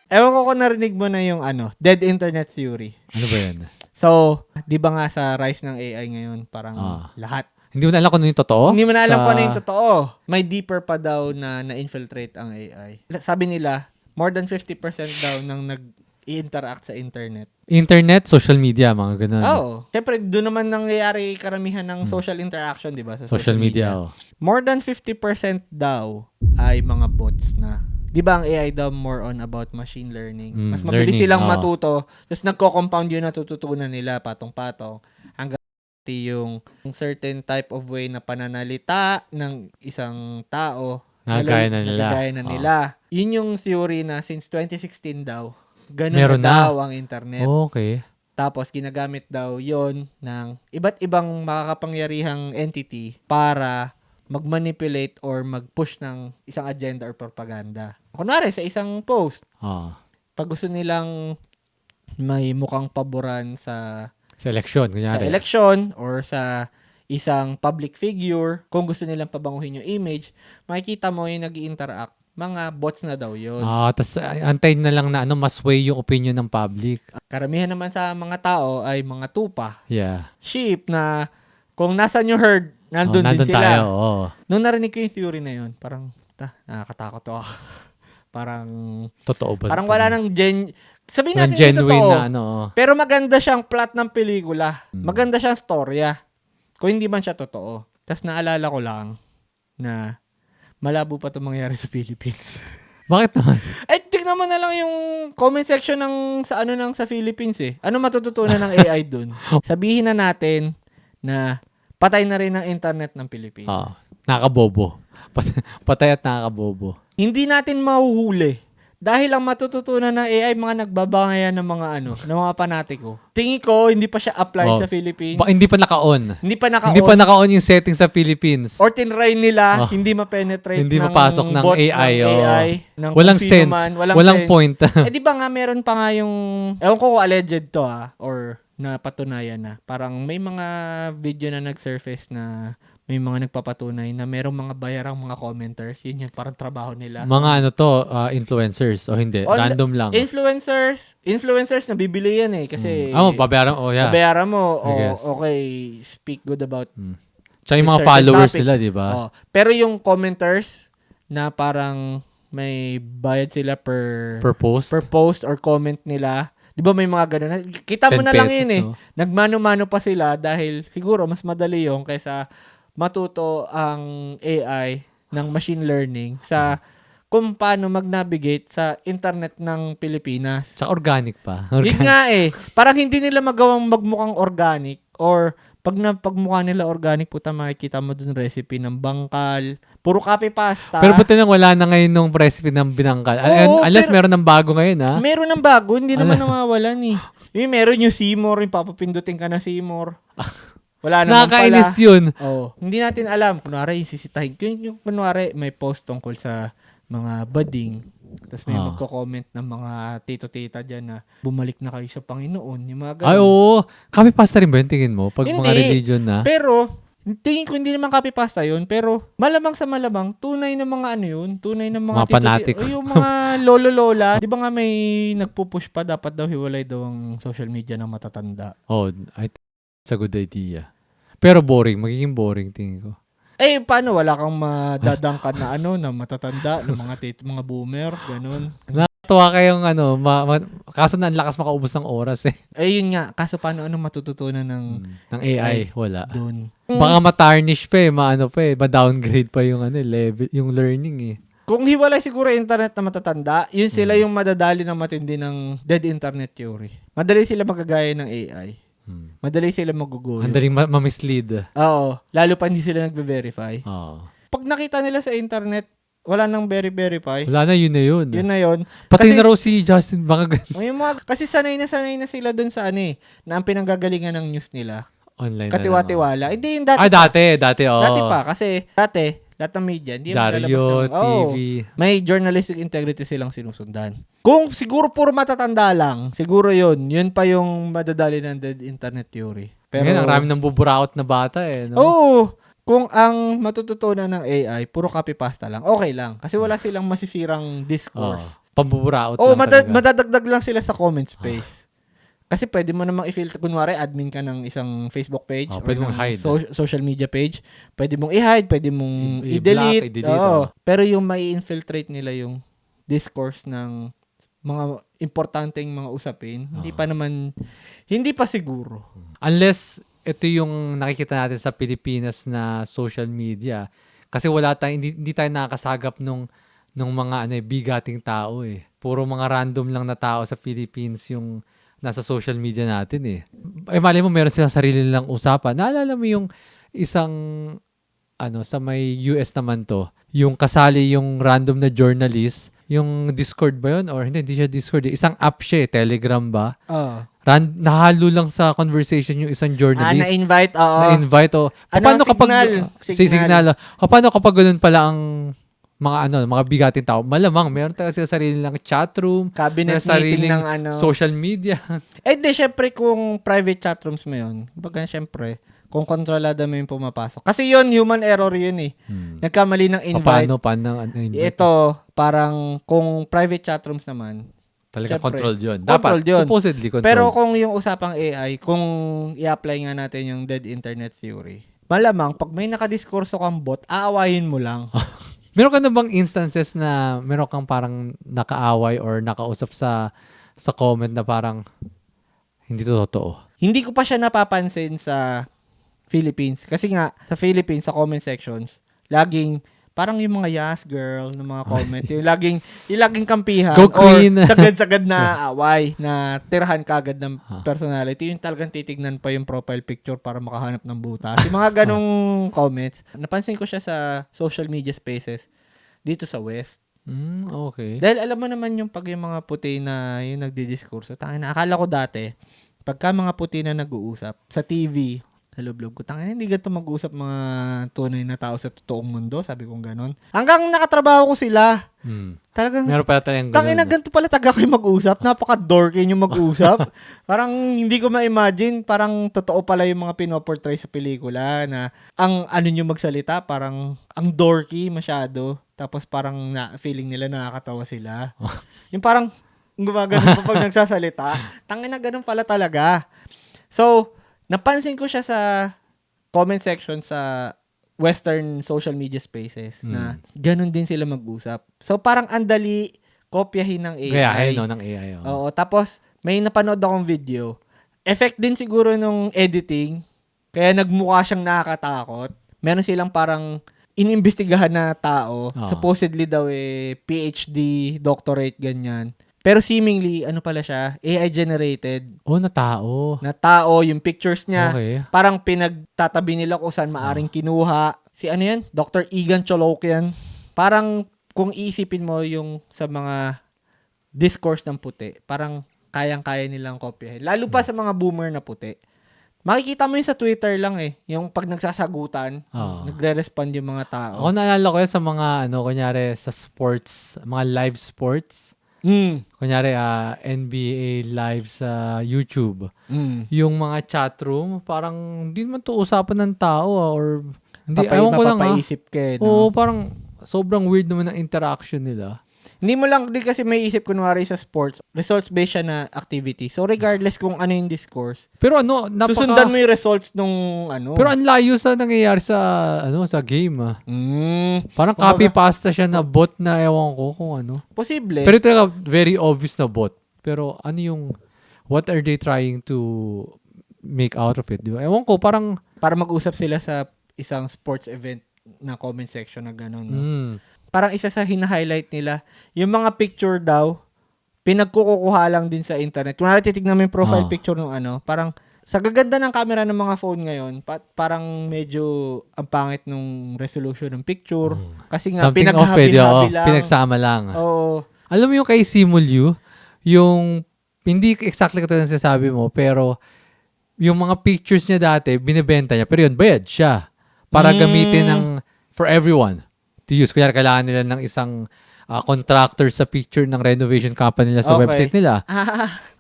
Ewan ko kung narinig mo na yung dead internet theory. Ano ba yan? So, di ba nga sa rise ng AI ngayon, parang lahat. Hindi mo na alam kung ano yung totoo? Hindi mo na alam kung ano yung totoo. May deeper pa daw na na-infiltrate ang AI. Sabi nila, more than 50% daw nang nag-i-interact sa internet. Internet, social media, mga ganun. Oo. Siyempre, doon naman nangyayari karamihan ng social interaction, di ba? Sa Social media. More than 50% daw ay mga bots na. Di ba ang AI daw more on about machine learning? Mas mabilis learning, silang matuto. Tapos nagko-compound yun natututunan nila patong-patong. Hanggang yung certain type of way na pananalita ng isang tao. Nagagaya na nila. Yun yung theory na since 2016 daw. Ganun Meron na daw ang internet. Okay. Tapos ginagamit daw yon ng iba't ibang makakapangyarihang entity para mag-manipulate or mag-push ng isang agenda or propaganda. Kunwari, sa isang post, pag gusto nilang may mukhang paboran sa election, kunyari. Sa election or sa isang public figure, kung gusto nilang pabanguhin yung image, makikita mo yung nag-i-interact. Mga bots na daw yun. Tapos antayin na lang na mas sway yung opinion ng public. Karamihan naman sa mga tao ay mga tupa. Yeah. Sheep na kung nasan yung herd, nandun din sila. Tayo, Nung narinig ko yung theory na yun, parang, nakakatakot to. Parang, totoo ba? Parang wala nang sabihin natin genuine totoo. Na Pero maganda siyang plot ng pelikula. Maganda siyang storya. Kung hindi man siya totoo. Tapos naalala ko lang na malabo pa itong mangyari sa Philippines. Bakit naman? Ay, tignan mo na lang yung comment section sa Philippines eh. Ano matututunan ng AI dun? Sabihin na natin na patay na rin ang internet ng Pilipinas. Nakakabobo. Patay at nakakabobo. Hindi natin mahuhuli. Dahil ang matututunan ng AI, mga nagbabangayan ng mga panatiko. Tingin ko, hindi pa siya applied sa Philippines. Hindi pa naka-on. Hindi pa naka-on yung setting sa Philippines. Or tinry nila, hindi ma-penetrate hindi mapasok ng bots AI. Ng AI ng walang sense. Walang point. Di ba nga, meron pa nga yung, ewan ko alleged to or napatunayan na. Parang may mga video na nag-surface na may mga nagpapatunay na merong mga bayarang mga commenters. Yun yung parang trabaho nila. Mga influencers o hindi? Random lang. Influencers na bibili yan eh. Kasi babayaran. Yeah. Babayaran mo. Okay, speak good about tsaka yung mga followers nila, di ba? Pero yung commenters na parang may bayad sila per post or comment nila. Di ba may mga ganun? Kita mo na lang yun eh. Nagmano-mano pa sila dahil siguro mas madali yung kaysa matuto ang AI ng machine learning sa kung paano mag-navigate sa internet ng Pilipinas. Sa organic pa. Yun nga eh. Parang hindi nila magawang magmukhang organic or pagmukha nila organic, puta makikita mo dun recipe ng bangkal. Puro copy pasta. Pero buti nang wala na ngayon nung recipe ng binangkal. Unless meron ng bago ngayon, ha? Meron ng bago. Hindi naman nawawalan eh. Meron yung Seymour. Yung papapindutin ka na Seymour. Wala naman nakakainis pala. Yun. Hindi natin alam. Kunwari, sisitahin. Yung kunwari, may post tungkol sa mga bading. Tapos may magko-comment ng mga tito-tita dyan na bumalik na kayo sa Panginoon. Yung mga ganun. Ay, oo. Copy pasta rin ba yung tingin mo? Pag mga religion na? Pero, tingin ko hindi naman copy pasta yun. Pero, malamang sa malamang, tunay na mga yun. Tunay na mga fanatic. Yung mga lolo-lola. Di ba nga may nagpupush pa, dapat daw hiwalay daw ang social media ng matatanda. I think it's a good idea. Pero boring. Magiging boring, tingin ko. Paano? Wala kang madadangkan na na matatanda, ng mga boomer, ganun. Natuwa kayong kaso na ang lakas makaubos ng oras eh. Yun nga. Kaso paano matututunan ng AI? Wala. Dun. Baka ma-tarnish pa eh, ma-downgrade pa yung level, yung learning eh. Kung hiwalay siguro internet na matatanda, yun sila yung madadali ng matindi ng dead internet theory. Madali sila magagaya ng AI. Madali sila magugulo. Madaling ma-mislead. Oo. Lalo pa hindi sila nagbe-verify. Pag nakita nila sa internet, wala nang verify. Wala na, yun na yun. Yun na yun. Pati na raw si Justin, baka kasi sanay na sila dun sa na ang pinanggagalingan ng news nila. Online Katiwa-tiwala. Hindi yung dati. Dati. Dati pa. Kasi lahat ng media, hindi Dario, TV. May journalistic integrity silang sinusundan. Kung siguro puro matatanda lang, siguro yun pa yung madadali ng dead internet theory. Pero ngayon, ang rami ng buburaot na bata eh. No? Oo. kung ang matututunan ng AI, puro copy-pasta lang, okay lang. Kasi wala silang masisirang discourse. Pambuburaot lang talaga. Madadagdag lang sila sa comment space. Kasi pwede mo namang i-filter. Kunwari, admin ka ng isang Facebook page or pwede mong hide. Social media page. Pwede mong i-hide, pwede mong i-delete. Pero yung may infiltrate nila yung discourse ng mga importanteng mga usapin, hindi pa siguro. Unless ito yung nakikita natin sa Pilipinas na social media. Kasi hindi tayo nakakasagap nung mga bigating tao eh. Puro mga random lang na tao sa Philippines yung nasa social media natin eh. Mali mo meron silang sarili nilang usapan. Naalala mo yung isang sa may US naman to, yung kasali yung random na journalist, yung Discord ba yun? Or hindi siya Discord. Isang app siya Telegram ba? Nahalo lang sa conversation yung isang journalist. Na-invite, Na-invite, Paano kapag signal. Paano kapag ganun pala ang mga bigating tao? Malamang meron talaga sila sarili lang chat room, cabinet meeting ng social media. Di syempre kung private chat rooms mo yun, baga syempre kung kontrolado mo yung pumapasok. Kasi yun, human error yun eh. Nagkamali ng invite. Paano invite? Ito, parang kung private chat rooms naman, talaga controlled yun. Dapat, yun. Supposedly controlled. Pero kung yung usapang AI, kung i-apply nga natin yung dead internet theory, malamang, pag may nakadiskurso kang bot, aawayin mo lang. Meron ka na bang instances na meron kang parang nakaaway or nakausap sa comment na parang hindi to totoo? Hindi ko pa siya napapansin sa Philippines. Kasi nga, sa Philippines, sa comment sections, laging, parang yung mga yes girl na mga comment, yung laging kampihan. Go queen! Or sagad-sagad na away, na tirahan kagad ng personality. Yung talagang titignan pa yung profile picture para makahanap ng butas. Yung mga ganong comments. Napansin ko siya sa social media spaces dito sa West. Okay. Dahil alam mo naman yung pag yung mga puti na yung nagdidiskurso. Akala ko dati, pagka mga puti na nag-uusap sa TV, sa loob-loob ko, hindi ganito mag-usap mga tunay na tao sa totoong mundo, sabi kong ganon. Hanggang nakatrabaho ko sila. Talagang, meron pala tayong ganun. Ganito pala taga kayo mag-usap, napaka-dorky nyo mag-usap. Parang hindi ko ma-imagine, parang totoo pala yung mga pinoportray sa pelikula na ang nyo magsalita, parang ang dorky masyado. Tapos parang feeling nila nakakatawa sila. Yung parang gumagano pa pag nagsasalita. Ganun pala talaga. So, napansin ko siya sa comment section sa Western social media spaces na ganun din sila mag-usap. So, parang andali kopyahin ng AI. Ng AI. Oo. Tapos, may napanood akong video. Effect din siguro nung editing. Kaya nagmukha siyang nakakatakot. Meron silang parang inimbestigahan na tao. Supposedly daw PhD, doctorate, ganyan. Pero seemingly, pala siya? AI generated. Na tao. Na tao, yung pictures niya. Okay. Parang pinagtatabi nila kung saan maaring kinuha. Si yan? Dr. Egan Cholokian. Parang kung iisipin mo yung sa mga discourse ng puti, parang kayang-kaya nilang kopyahin. Lalo pa sa mga boomer na puti. Makikita mo yun sa Twitter lang yung pag nagsasagutan, nagre-respond yung mga tao. Ako naalala ko yun sa mga, kunyari sa sports, mga live sports. Kunyari, NBA live sa YouTube. Yung mga chat room, parang hindi naman to usapan ng tao or hindi, ewan ko lang mapapaisip ka Oo, parang sobrang weird naman ang interaction nila. Hindi mo lang din kasi may isip kunwari sa sports, results-based siya na activity. So regardless kung ano yung discourse. Pero susundan mo yung results nung Pero ang layo sa nangyayari sa sa game. Parang copy-pasta siya na bot na ewan ko kung ano. Posible. Pero ito very obvious na bot. Pero what are they trying to make out of it? Diba? Ewan ko, parang para mag-usap sila sa isang sports event na comment section na gano'n. No? Parang isa sa hina-highlight nila, yung mga picture daw, pinagkukuha lang din sa internet. Kung titignan mo yung profile picture ng parang sa gaganda ng camera ng mga phone ngayon, parang medyo ang pangit nung resolution ng picture. Kasi nga, pinaghahabi-habi lang. Pinagsama lang. Oo. Alam mo yung kay Simulyu, yung, hindi exactly katulad ng sinasabi mo, pero yung mga pictures niya dati, binibenta niya, pero yun, bayad siya. Para gamitin for everyone to use. Kaya kailangan nila ng isang contractor sa picture ng renovation company nila sa website nila.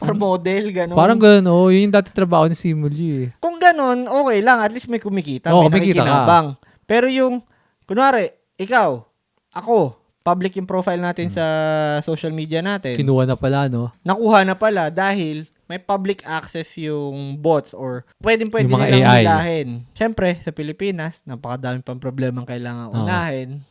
Para model, gano'n. Parang gano'n. Yun yung dati trabaho ni Simulyu. Kung gano'n, okay lang. At least may kumikita. Oo, may nakikinabang. Pero yung, kunwari, ikaw, ako, public yung profile natin sa social media natin. Kinuha na pala, no? Nakuha na pala dahil may public access yung bots or pwede Yung mga nilang AI. hilahin. Siyempre, sa Pilipinas, napakadami pang problemang kailangan unahin.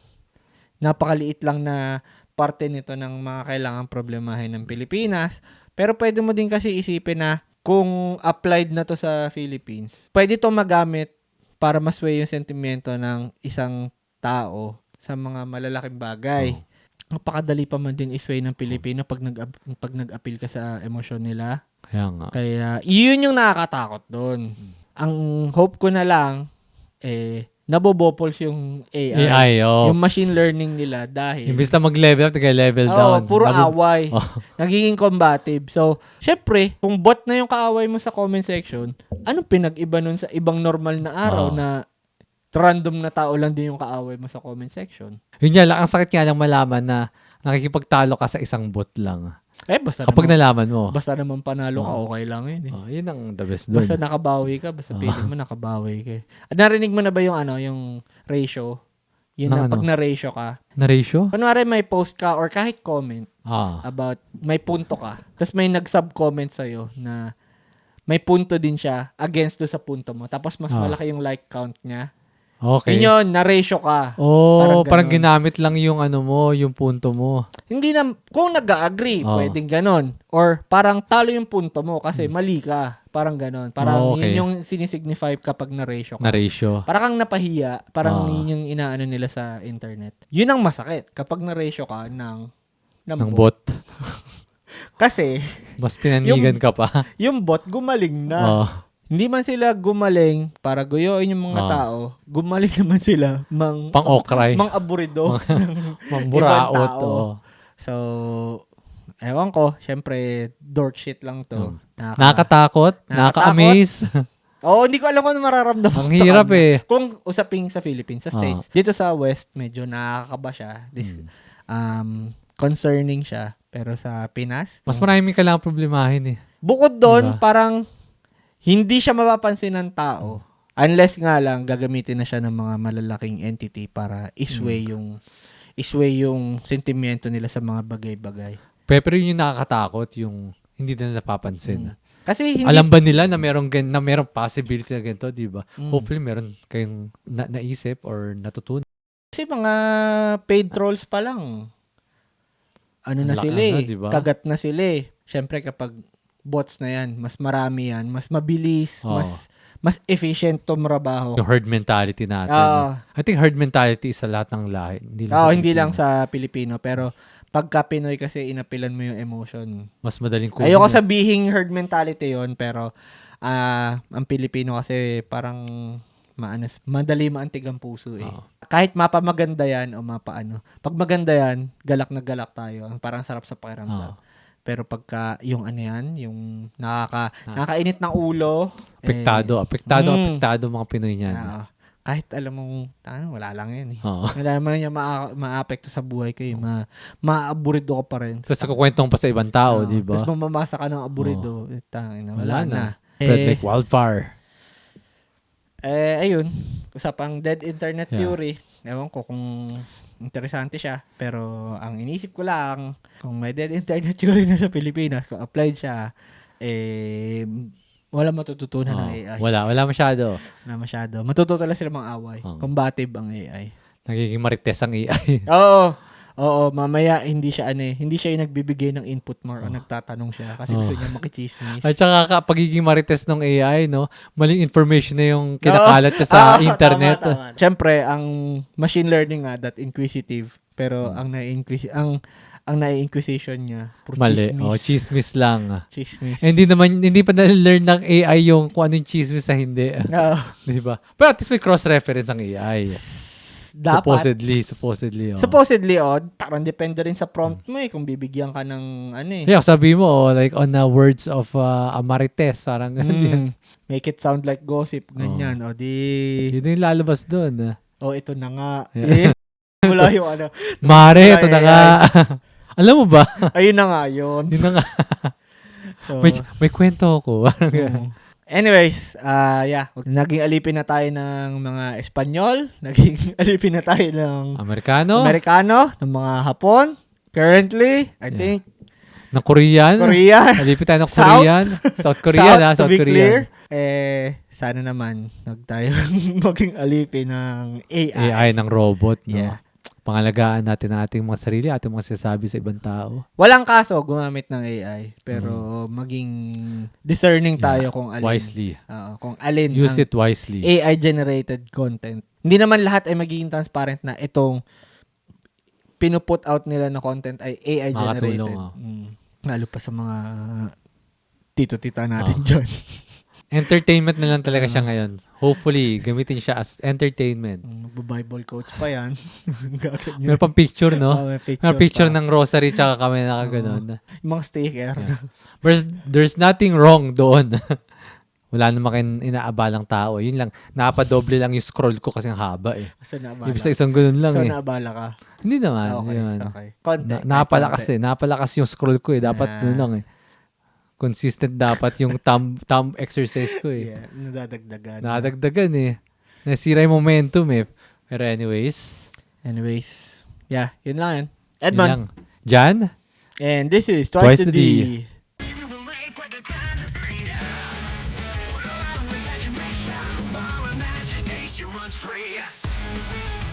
Napakaliit lang na parte nito ng mga kailangang problemahin ng Pilipinas. Pero pwede mo din kasi isipin na kung applied na to sa Philippines, pwede to magamit para masway yung sentimento ng isang tao sa mga malalaking bagay. Napakadali pa man din isway ng Pilipino pag nag-appeal ka sa emosyon nila. Kaya nga. Kaya yun yung nakakatakot doon. Ang hope ko na lang nabobopols yung AI. Yung machine learning nila dahil imbis na mag-level up, nag-level down. Puro away. Nagiging combative. So, syempre, kung bot na yung kaaway mo sa comment section, anong pinag-iba nun sa ibang normal na araw na random na tao lang din yung kaaway mo sa comment section? Yun nga lang, ang sakit nga lang malaman na nakikipagtalo ka sa isang bot lang. Basta kapag nalaman mo. Basta naman panalo ka, okay lang yun. Yun ang the best doon. Basta nakabawi ka, basta feeling mo nakabawi ka. At narinig mo na ba yung ratio? Yun na, pag na-ratio ka. Na-ratio? Kunwari may post ka or kahit comment about, may punto ka. Tapos may nag-sub-comment sa'yo na may punto din siya against do sa punto mo. Tapos mas malaki yung like count niya. Okay. Yun, na-ratio ka. Parang ginamit lang yung yung punto mo. Hindi na, kung nag-agree, pwedeng ganon. Or parang talo yung punto mo kasi mali ka. Parang ganon. Parang yun yung sinisignify kapag na-ratio ka. Na-ratio. Parang kang napahiya. Parang yun yung inaano nila sa internet. Yun ang masakit kapag na-ratio ka ng bot. Kasi, mas pinanigan ka pa. Yung bot gumaling na. Hindi man sila gumaling para guyoin yung mga tao, gumaling naman sila pang-okray. Mang-aburido ng ibang tao. So, ewan ko, syempre, dork shit lang to. Nakakatakot? Nakaka-amaze? Hindi ko alam kung ano mararamdaman. Ang hirap Kung usaping sa Philippines, sa States. Dito sa West, medyo nakakaba siya. Concerning siya. Pero sa Pinas, mas marami ka lang problemahin Bukod doon, parang hindi siya mapapansin ng tao unless nga lang gagamitin na siya ng mga malalaking entity para isway yung sentimento nila sa mga bagay-bagay. Pero yun yung nakakatakot, yung hindi na napapansin. Kasi alam ba nila na merong possibility na ganito, di ba? Hopefully meron kayong naisip or natutunan. Kasi mga paid trolls pa lang. Na sila diba? Kagat na sila Siyempre kapag bots na yan, mas marami yan, mas mabilis, mas efficient tumrabaho. Yung herd mentality natin. I think herd mentality is sa lahat ng lahi. Hindi lang sa Pilipino, pero pagka Pinoy kasi inapilan mo yung emotion. Mas madaling kunin. Ayoko sabihin herd mentality yon, pero ang Pilipino kasi parang madali maantig ang puso Kahit mapa maganda yan o mapa pag maganda yan, galak na galak tayo. Parang sarap sa pakiramdam. Pero pagka yung yung nakakainit ng ulo, apektado mga Pinoy niyan. Kahit alam mong wala lang yan wala naman niya maapekto sa buhay kayo, maaburido ka pa rin. Tapos kukwentong pa sa ibang tao, di ba? Tapos mamamasa ka ng aburido, wala na. Spread like wildfire. Ayun, usapang dead internet theory. Ewan ko kung interesante siya, pero ang iniisip ko lang, kung may dead internet theory na sa Pilipinas, kung applied siya, wala matututunan ng AI. Wala masyado. Wala masyado. Matututo lang sila mga away. Combative ang AI. Nagiging marites ang AI. Oo, mamaya hindi siya yung nagbibigay ng input more o nagtatanong siya kasi gusto niya makichismis. At saka pagiging marites ng AI, maling information na yung kinakalat siya sa internet. Tama. Siyempre, ang machine learning nga that inquisitive, pero ang na-inquisition niya mali. chismis. Chismis lang. Chismis. Hindi pa na-learn ng AI yung kung ano yung chismis sa hindi. Diba? Pero at least may cross-reference ang AI. Dapat. Supposedly, parang depende rin sa prompt mo kung bibigyan ka ng sabi mo, like on the words of a marites, parang make it sound like gossip, ganyan. Yun yung lalabas doon. Ito na nga. Wala yung Mare, ito na nga. Alam mo ba? Ayun na nga yun. Yun na nga. So, may kwento ako. Anyways, naging alipin na tayo ng mga Espanyol, naging alipin na tayo ng Amerikano, ng mga Hapon. Currently, I think ng Korean. Alipin tayo ng Korean. South Korean, South South Korean. Sana naman tayo maging alipin ng AI. AI ng robot, no? Yeah. Pangalagaan natin ang ating mga sarili, ating mga sinasabi sa ibang tao. Walang kaso gumamit ng AI, pero maging discerning tayo kung alin. Wisely. Kung alin Use it wisely. AI-generated content. Hindi naman lahat ay magiging transparent na itong pinuput out nila na content ay AI-generated. Lalo pa sa mga tito-tita natin dyan. Entertainment na lang talaga siya ngayon. Hopefully, gamitin siya as entertainment. Bible quotes pa yan. Meron pang picture, no? May picture ng rosary tsaka kami nakaganon. Yung mga sticker. Yeah. There's nothing wrong doon. Wala naman kayong inaabalang tao. Yun lang, napadoble lang yung scroll ko kasi ang haba eh. So, naabala. Ibig isang ganun lang so, eh. naabala ka? Hindi naman. Okay. Content. Napalakas yung scroll ko eh. Dapat doon lang eh. Consistent dapat yung thumb exercise ko eh. Yeah, nadadagdagan eh. Nasira yung momentum eh. Pero anyways, yun lang yan. Edmond. Jan. And this is Twice the D. Free.